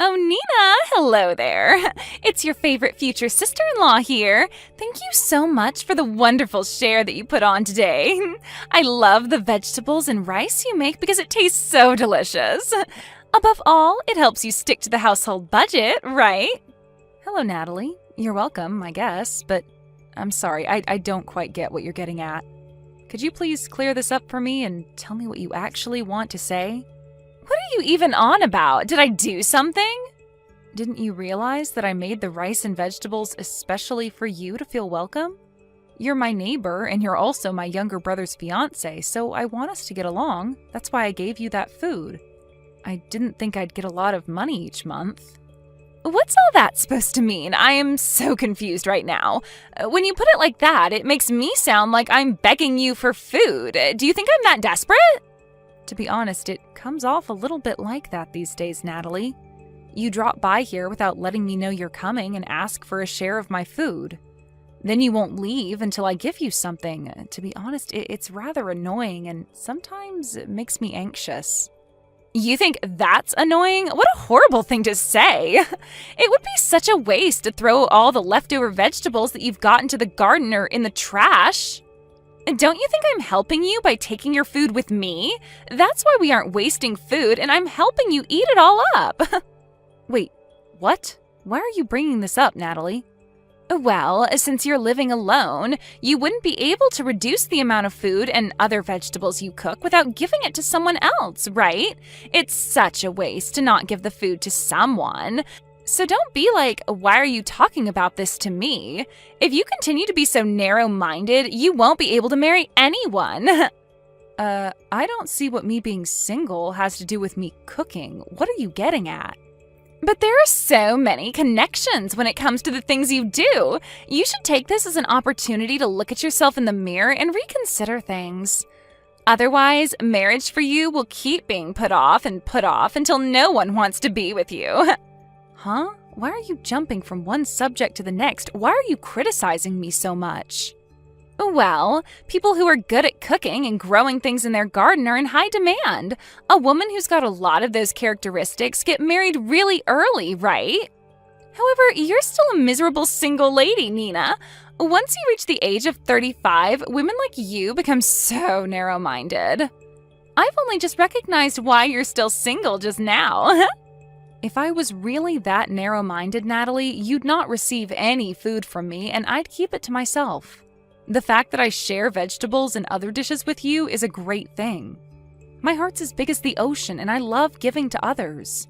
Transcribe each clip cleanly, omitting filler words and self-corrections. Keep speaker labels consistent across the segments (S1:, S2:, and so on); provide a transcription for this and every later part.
S1: Oh, Nina, hello there. It's your favorite future sister-in-law here. Thank you so much for the wonderful share that you put on today. I love the vegetables and rice you make because it tastes so delicious. Above all, it helps you stick to the household budget, right? Hello, Natalie. You're welcome, I guess, but I'm sorry, I don't quite get what you're getting at. Could you please clear this up for me and tell me what you actually want to say? What are you even on about? Did I do something? Didn't you realize that I made the rice and vegetables especially for you to feel welcome? You're my neighbor, and you're also my younger brother's fiancée, so I want us to get along. That's why I gave you that food. I didn't think I'd get a lot of money each month. What's all that supposed to mean? I am so confused right now. When you put it like that, it makes me sound like I'm begging you for food. Do you think I'm that desperate? To be honest, it comes off a little bit like that these days, Natalie. You drop by here without letting me know you're coming and ask for a share of my food. Then you won't leave until I give you something. To be honest, it's rather annoying and sometimes it makes me anxious. You think that's annoying? What a horrible thing to say. It would be such a waste to throw all the leftover vegetables that you've got into the garden or in the trash. Don't you think I'm helping you by taking your food with me? That's why we aren't wasting food, and I'm helping you eat it all up. Wait, what? Why are you bringing this up, Natalie? Well, since you're living alone, you wouldn't be able to reduce the amount of food and other vegetables you cook without giving it to someone else, right? It's such a waste to not give the food to someone. So don't be like, why are you talking about this to me? If you continue to be so narrow-minded, you won't be able to marry anyone. I don't see what me being single has to do with me cooking. What are you getting at? But there are so many connections when it comes to the things you do. You should take this as an opportunity to look at yourself in the mirror and reconsider things. Otherwise, marriage for you will keep being put off until no one wants to be with you. Huh? Why are you jumping from one subject to the next? Why are you criticizing me so much? Well, people who are good at cooking and growing things in their garden are in high demand. A woman who's got a lot of those characteristics get married really early, right? However, you're still a miserable single lady, Nina. Once you reach the age of 35, women like you become so narrow-minded. I've only just recognized why you're still single just now. If I was really that narrow-minded, Natalie, you'd not receive any food from me, and I'd keep it to myself. The fact that I share vegetables and other dishes with you is a great thing. My heart's as big as the ocean, and I love giving to others.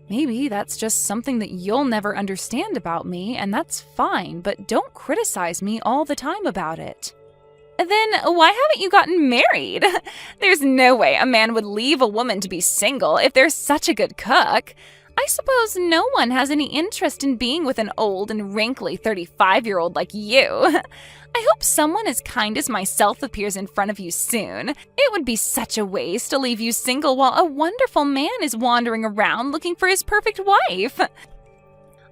S1: Maybe that's just something that you'll never understand about me, and that's fine, but don't criticize me all the time about it. Then why haven't you gotten married? There's no way a man would leave a woman to be single if they're such a good cook. I suppose no one has any interest in being with an old and wrinkly 35-year-old like you. I hope someone as kind as myself appears in front of you soon. It would be such a waste to leave you single while a wonderful man is wandering around looking for his perfect wife.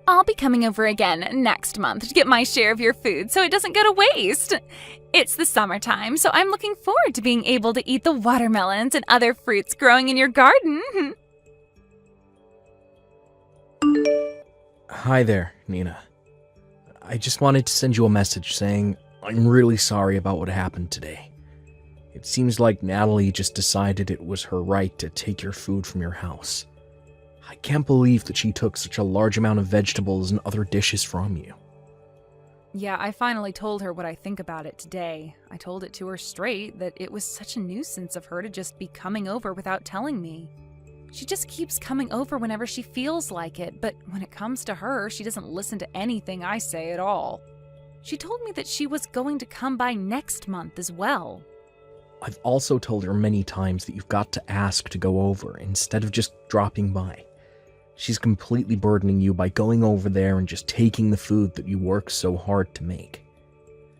S1: I'll be coming over again next month to get my share of your food so it doesn't go to waste. It's the summertime, so I'm looking forward to being able to eat the watermelons and other fruits growing in your garden.
S2: Hi there, Nina. I just wanted to send you a message saying I'm really sorry about what happened today. It seems like Natalie just decided it was her right to take your food from your house. I can't believe that she took such a large amount of vegetables and other dishes from you.
S1: Yeah, I finally told her what I think about it today. I told it to her straight that it was such a nuisance of her to just be coming over without telling me. She just keeps coming over whenever she feels like it, but when it comes to her, she doesn't listen to anything I say at all. She told me that she was going to come by next month as well.
S2: I've also told her many times that you've got to ask to go over instead of just dropping by. She's completely burdening you by going over there and just taking the food that you work so hard to make.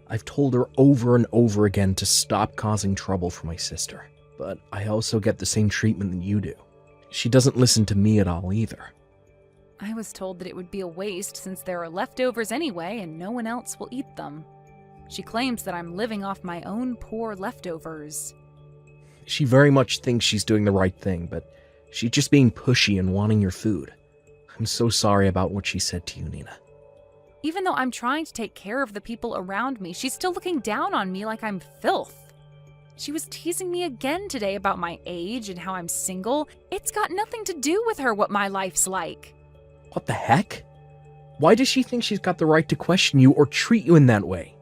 S2: I've told her over and over again to stop causing trouble for my sister, but I also get the same treatment that you do. She doesn't listen to me at all either.
S1: I was told that it would be a waste since there are leftovers anyway and no one else will eat them. She claims that I'm living off my own poor leftovers.
S2: She very much thinks she's doing the right thing, but she's just being pushy and wanting your food. I'm so sorry about what she said to you, Nina.
S1: Even though I'm trying to take care of the people around me, she's still looking down on me like I'm filth. She was teasing me again today about my age and how I'm single. It's got nothing to do with her what my life's like.
S2: What the heck? Why does she think she's got the right to question you or treat you in that way?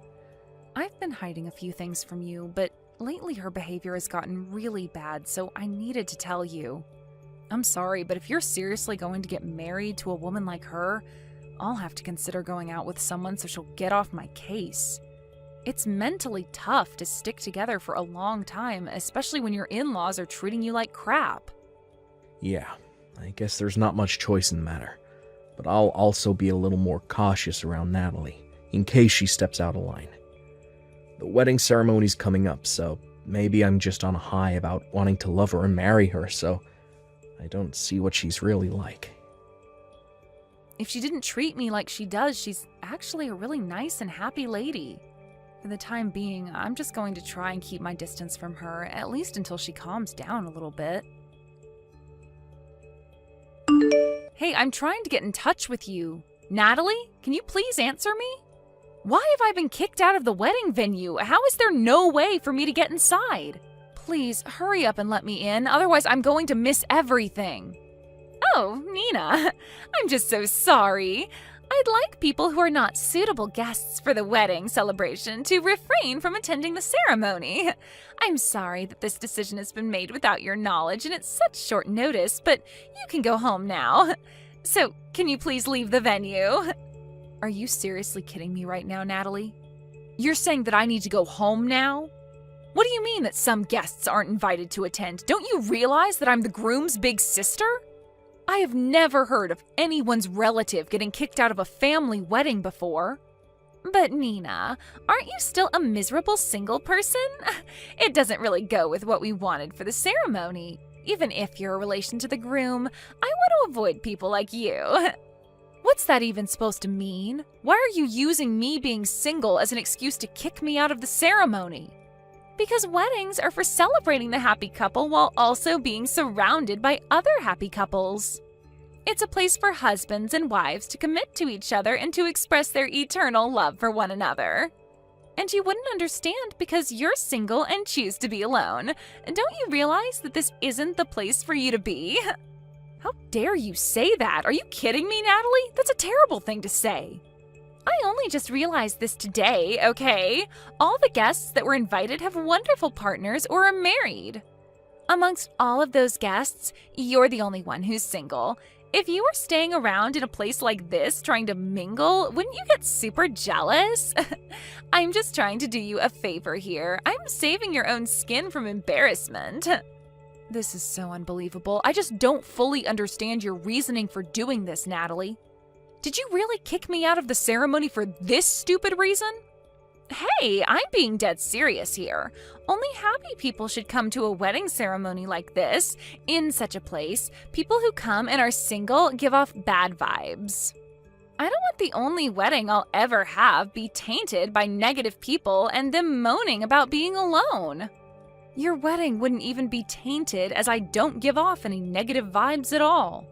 S1: I've been hiding a few things from you, but lately her behavior has gotten really bad, so I needed to tell you. I'm sorry, but if you're seriously going to get married to a woman like her, I'll have to consider going out with someone so she'll get off my case. It's mentally tough to stick together for a long time, especially when your in-laws are treating you like crap.
S2: Yeah, I guess there's not much choice in the matter. But I'll also be a little more cautious around Natalie, in case she steps out of line. The wedding ceremony's coming up, so maybe I'm just on a high about wanting to love her and marry her, so I don't see what she's really like.
S1: If she didn't treat me like she does, she's actually a really nice and happy lady. For the time being, I'm just going to try and keep my distance from her, at least until she calms down a little bit. Hey, I'm trying to get in touch with you. Natalie, can you please answer me? Why have I been kicked out of the wedding venue? How is there no way for me to get inside? Please, hurry up and let me in, otherwise I'm going to miss everything. Oh, Nina, I'm just so sorry. I'd like people who are not suitable guests for the wedding celebration to refrain from attending the ceremony. I'm sorry that this decision has been made without your knowledge and it's such short notice, but you can go home now. So, can you please leave the venue? Are you seriously kidding me right now, Natalie? You're saying that I need to go home now? What do you mean that some guests aren't invited to attend? Don't you realize that I'm the groom's big sister? I have never heard of anyone's relative getting kicked out of a family wedding before. But Nina, aren't you still a miserable single person? It doesn't really go with what we wanted for the ceremony. Even if you're a relation to the groom, I want to avoid people like you. What's that even supposed to mean? Why are you using me being single as an excuse to kick me out of the ceremony? Because weddings are for celebrating the happy couple while also being surrounded by other happy couples. It's a place for husbands and wives to commit to each other and to express their eternal love for one another. And you wouldn't understand because you're single and choose to be alone. Don't you realize that this isn't the place for you to be? How dare you say that? Are you kidding me, Natalie? That's a terrible thing to say. I only just realized this today, okay? All the guests that were invited have wonderful partners or are married. Amongst all of those guests, you're the only one who's single. If you were staying around in a place like this trying to mingle, wouldn't you get super jealous? I'm just trying to do you a favor here. I'm saving your own skin from embarrassment. This is so unbelievable. I just don't fully understand your reasoning for doing this, Natalie. Did you really kick me out of the ceremony for this stupid reason? Hey, I'm being dead serious here. Only happy people should come to a wedding ceremony like this. In such a place, people who come and are single give off bad vibes. I don't want the only wedding I'll ever have be tainted by negative people and them moaning about being alone. Your wedding wouldn't even be tainted as I don't give off any negative vibes at all.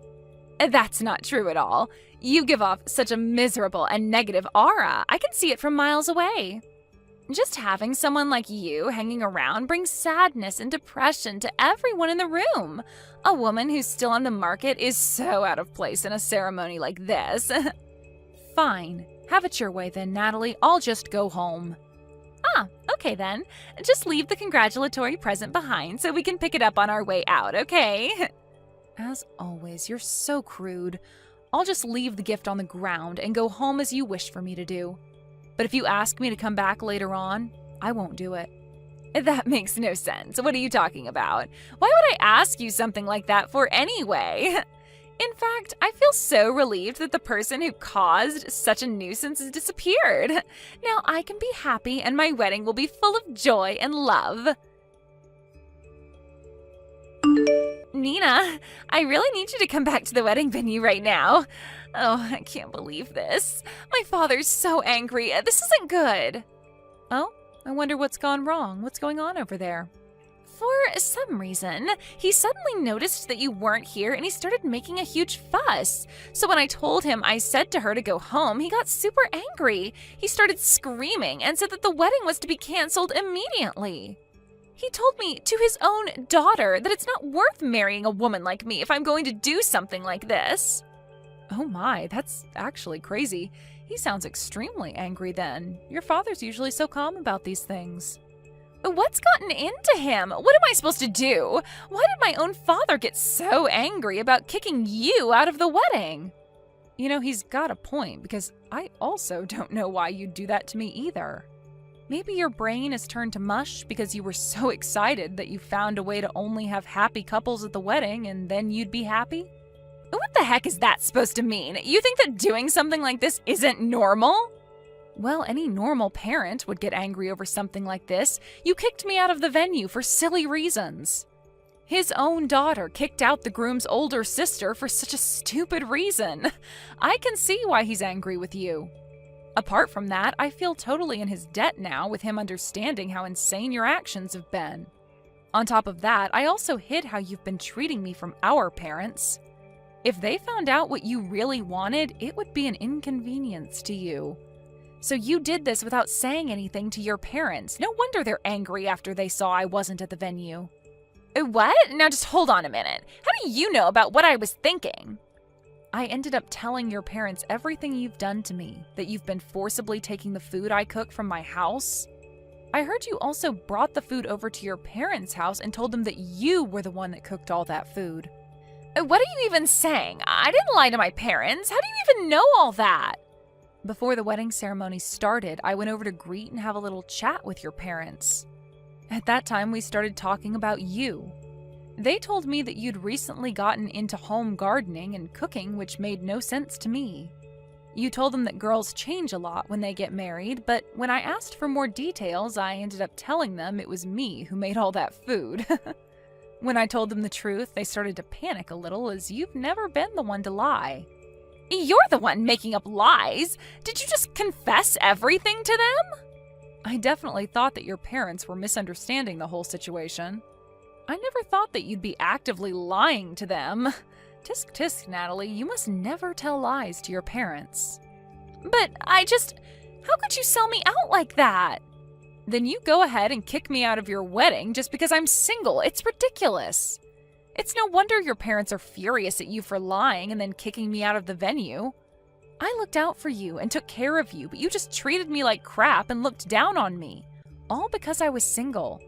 S1: That's not true at all. You give off such a miserable and negative aura. I can see it from miles away. Just having someone like you hanging around brings sadness and depression to everyone in the room. A woman who's still on the market is so out of place in a ceremony like this. Fine. Have it your way then, Natalie. I'll just go home. Ah, okay then. Just leave the congratulatory present behind so we can pick it up on our way out, okay? As always, you're so crude. I'll just leave the gift on the ground and go home as you wish for me to do. But if you ask me to come back later on, I won't do it. That makes no sense. What are you talking about? Why would I ask you something like that for anyway? In fact, I feel so relieved that the person who caused such a nuisance has disappeared. Now I can be happy and my wedding will be full of joy and love. Nina, I really need you to come back to the wedding venue right now. Oh, I can't believe this. My father's so angry. This isn't good. Oh, I wonder what's gone wrong. What's going on over there? For some reason, he suddenly noticed that you weren't here and he started making a huge fuss. So when I told him I said to her to go home, he got super angry. He started screaming and said that the wedding was to be canceled immediately. He told me to his own daughter that it's not worth marrying a woman like me if I'm going to do something like this. Oh my, that's actually crazy. He sounds extremely angry then. Your father's usually so calm about these things. What's gotten into him? What am I supposed to do? Why did my own father get so angry about kicking you out of the wedding? You know, he's got a point, because I also don't know why you'd do that to me either. Maybe your brain is turned to mush because you were so excited that you found a way to only have happy couples at the wedding and then you'd be happy? What the heck is that supposed to mean? You think that doing something like this isn't normal? Well, any normal parent would get angry over something like this. You kicked me out of the venue for silly reasons. His own daughter kicked out the groom's older sister for such a stupid reason. I can see why he's angry with you. Apart from that, I feel totally in his debt now with him understanding how insane your actions have been. On top of that, I also hid how you've been treating me from our parents. If they found out what you really wanted, it would be an inconvenience to you. So you did this without saying anything to your parents. No wonder they're angry after they saw I wasn't at the venue. What? Now just hold on a minute. How do you know about what I was thinking? I ended up telling your parents everything you've done to me, that you've been forcibly taking the food I cook from my house. I heard you also brought the food over to your parents' house and told them that you were the one that cooked all that food. What are you even saying? I didn't lie to my parents. How do you even know all that? Before the wedding ceremony started, I went over to greet and have a little chat with your parents. At that time, we started talking about you. They told me that you'd recently gotten into home gardening and cooking, which made no sense to me. You told them that girls change a lot when they get married, but when I asked for more details, I ended up telling them it was me who made all that food. When I told them the truth, they started to panic a little, as you've never been the one to lie. You're the one making up lies. Did you just confess everything to them? I definitely thought that your parents were misunderstanding the whole situation. I never thought that you'd be actively lying to them. Tisk tisk, Natalie, you must never tell lies to your parents. But how could you sell me out like that? Then you go ahead and kick me out of your wedding just because I'm single. It's ridiculous. It's no wonder your parents are furious at you for lying and then kicking me out of the venue. I looked out for you and took care of you, but you just treated me like crap and looked down on me. All because I was single.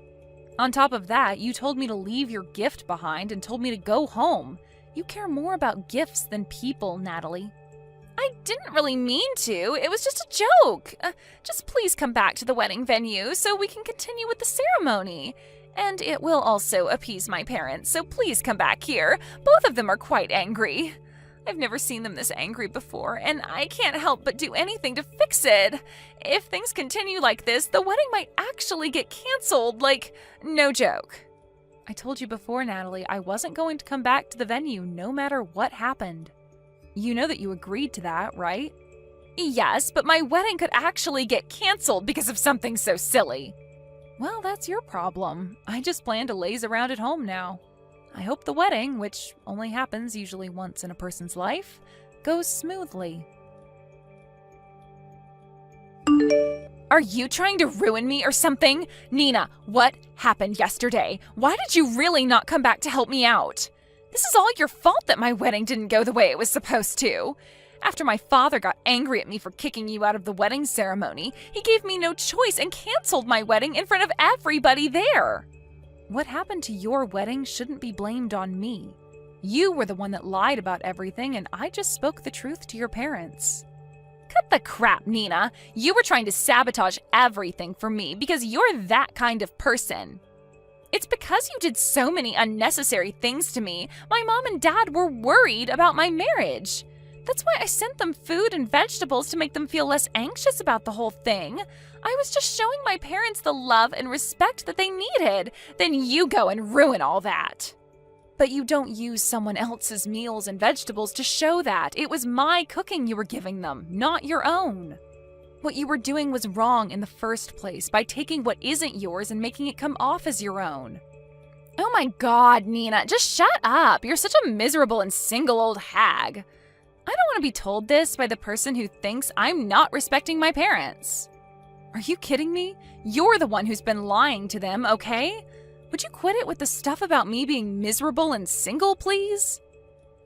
S1: On top of that, you told me to leave your gift behind and told me to go home. You care more about gifts than people, Natalie. I didn't really mean to. It was just a joke. Just please come back to the wedding venue so we can continue with the ceremony. And it will also appease my parents, so please come back here. Both of them are quite angry. I've never seen them this angry before, and I can't help but do anything to fix it. If things continue like this, the wedding might actually get canceled, no joke. I told you before, Natalie, I wasn't going to come back to the venue no matter what happened. You know that you agreed to that, right? Yes, but my wedding could actually get canceled because of something so silly. Well, that's your problem. I just plan to laze around at home now. I hope the wedding, which only happens usually once in a person's life, goes smoothly. Are you trying to ruin me or something? Nina, what happened yesterday? Why did you really not come back to help me out? This is all your fault that my wedding didn't go the way it was supposed to. After my father got angry at me for kicking you out of the wedding ceremony, he gave me no choice and canceled my wedding in front of everybody there. What happened to your wedding shouldn't be blamed on me. You were the one that lied about everything, and I just spoke the truth to your parents. Cut the crap, Nina. You were trying to sabotage everything for me because you're that kind of person. It's because you did so many unnecessary things to me. My mom and dad were worried about my marriage. That's why I sent them food and vegetables to make them feel less anxious about the whole thing. I was just showing my parents the love and respect that they needed. Then you go and ruin all that. But you don't use someone else's meals and vegetables to show that. It was my cooking you were giving them, not your own. What you were doing was wrong in the first place by taking what isn't yours and making it come off as your own. Oh my god, Nina, just shut up. You're such a miserable and single old hag. I don't want to be told this by the person who thinks I'm not respecting my parents. Are you kidding me? You're the one who's been lying to them, okay? Would you quit it with the stuff about me being miserable and single, please?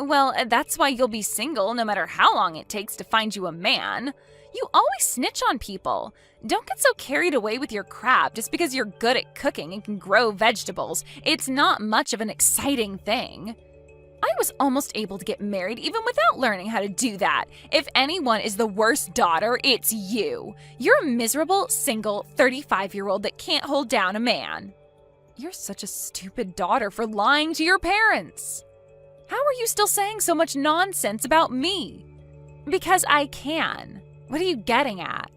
S1: Well, that's why you'll be single no matter how long it takes to find you a man. You always snitch on people. Don't get so carried away with your crap just because you're good at cooking and can grow vegetables. It's not much of an exciting thing. I was almost able to get married even without learning how to do that. If anyone is the worst daughter, it's you. You're a miserable, single, 35-year-old that can't hold down a man. You're such a stupid daughter for lying to your parents. How are you still saying so much nonsense about me? Because I can. What are you getting at?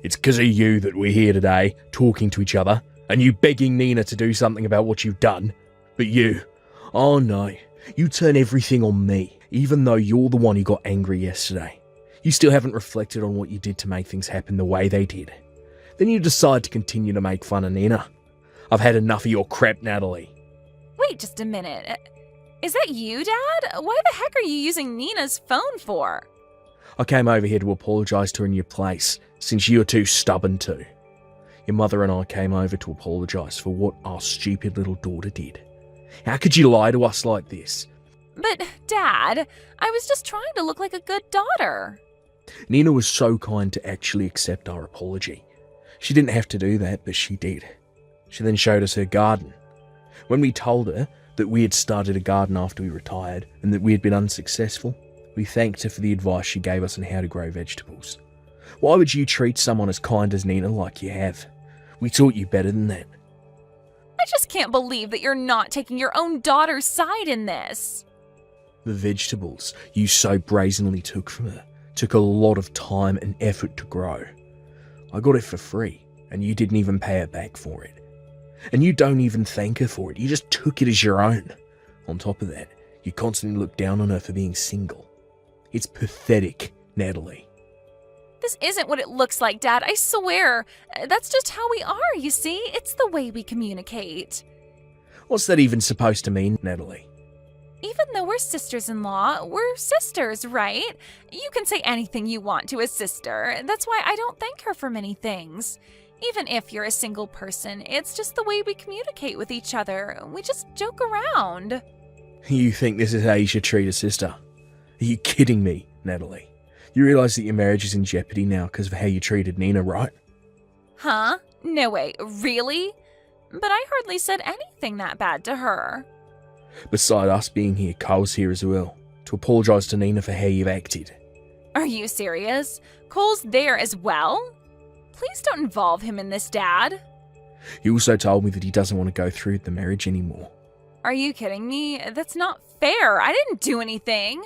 S2: It's because of you that we're here today, talking to each other, and you begging Nina to do something about what you've done. But you, oh no, you turn everything on me, even though you're the one who got angry yesterday. You still haven't reflected on what you did to make things happen the way they did. Then you decide to continue to make fun of Nina. I've had enough of your crap, Natalie.
S1: Wait just a minute. Is that you, Dad? Why the heck are you using Nina's phone for?
S2: I came over here to apologise to her in your place, since you're too stubborn to. Your mother and I came over to apologise for what our stupid little daughter did. How could you lie to us like this?
S1: But, Dad, I was just trying to look like a good daughter.
S2: Nina was so kind to actually accept our apology. She didn't have to do that, but she did. She then showed us her garden. When we told her that we had started a garden after we retired and that we had been unsuccessful, we thanked her for the advice she gave us on how to grow vegetables. Why would you treat someone as kind as Nina like you have? We taught you better than that.
S1: I just can't believe that you're not taking your own daughter's side in this.
S2: The vegetables you so brazenly took from her took a lot of time and effort to grow. I got it for free, and you didn't even pay her back for it. And you don't even thank her for it, you just took it as your own. On top of that, you constantly look down on her for being single. It's pathetic, Natalie.
S1: This isn't what it looks like, Dad, I swear. That's just how we are, you see? It's the way we communicate.
S2: What's that even supposed to mean, Natalie?
S1: Even though we're sisters-in-law, we're sisters, right? You can say anything you want to a sister. That's why I don't thank her for many things. Even if you're a single person, it's just the way we communicate with each other. We just joke around.
S2: You think this is how you should treat a sister? Are you kidding me, Natalie? You realise that your marriage is in jeopardy now because of how you treated Nina, right?
S1: Huh? No way, really? But I hardly said anything that bad to her.
S2: Beside us being here, Cole's here as well, to apologise to Nina for how you've acted.
S1: Are you serious? Cole's there as well? Please don't involve him in this, Dad.
S2: He also told me that he doesn't want to go through with the marriage anymore.
S1: Are you kidding me? That's not fair. I didn't do anything.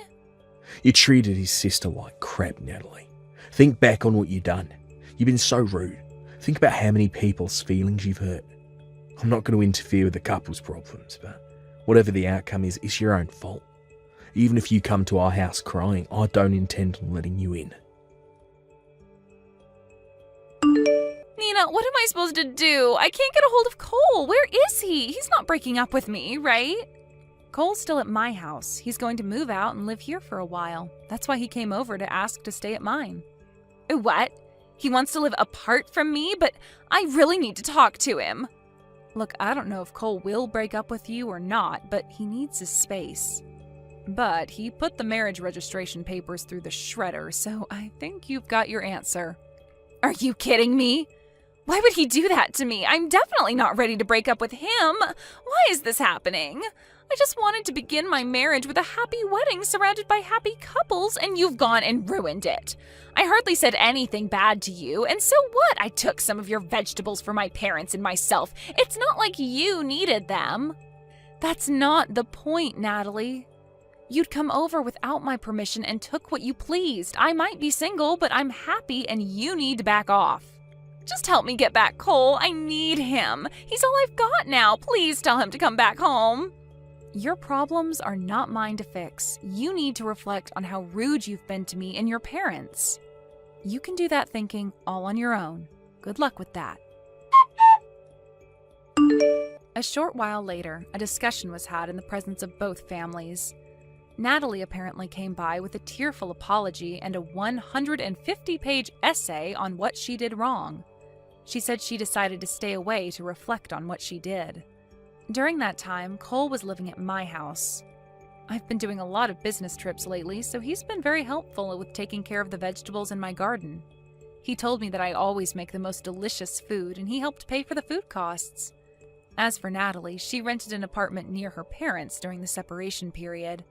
S2: You treated his sister like crap, Natalie. Think back on what you've done. You've been so rude. Think about how many people's feelings you've hurt. I'm not going to interfere with the couple's problems, but whatever the outcome is, it's your own fault. Even if you come to our house crying, I don't intend on letting you in.
S1: Nina, what am I supposed to do? I can't get a hold of Cole. Where is he? He's not breaking up with me, right? Cole's still at my house. He's going to move out and live here for a while. That's why he came over to ask to stay at mine. What? He wants to live apart from me, but I really need to talk to him. Look, I don't know if Cole will break up with you or not, but he needs his space. But he put the marriage registration papers through the shredder, so I think you've got your answer. Are you kidding me? Why would he do that to me? I'm definitely not ready to break up with him. Why is this happening? I just wanted to begin my marriage with a happy wedding surrounded by happy couples, and you've gone and ruined it. I hardly said anything bad to you, and so what? I took some of your vegetables for my parents and myself. It's not like you needed them. That's not the point, Natalie. You'd come over without my permission and took what you pleased. I might be single, but I'm happy and you need to back off. Just help me get back Cole. I need him. He's all I've got now. Please tell him to come back home. Your problems are not mine to fix. You need to reflect on how rude you've been to me and your parents. You can do that thinking all on your own. Good luck with that. A short while later, a discussion was had in the presence of both families. Natalie apparently came by with a tearful apology and a 150-page essay on what she did wrong. She said she decided to stay away to reflect on what she did. During that time, Cole was living at my house. I've been doing a lot of business trips lately, so he's been very helpful with taking care of the vegetables in my garden. He told me that I always make the most delicious food, and he helped pay for the food costs. As for Natalie, she rented an apartment near her parents during the separation period.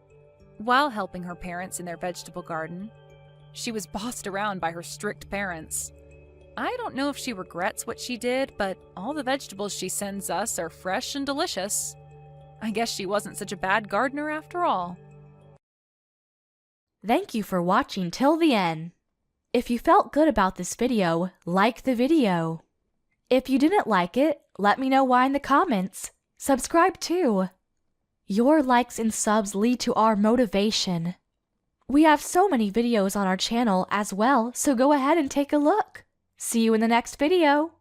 S1: While helping her parents in their vegetable garden, she was bossed around by her strict parents. I don't know if she regrets what she did, but all the vegetables she sends us are fresh and delicious. I guess she wasn't such a bad gardener after all.
S3: Thank you for watching till the end. If you felt good about this video, like the video. If you didn't like it, let me know why in the comments. Subscribe too. Your likes and subs lead to our motivation. We have so many videos on our channel as well, so go ahead and take a look. See you in the next video.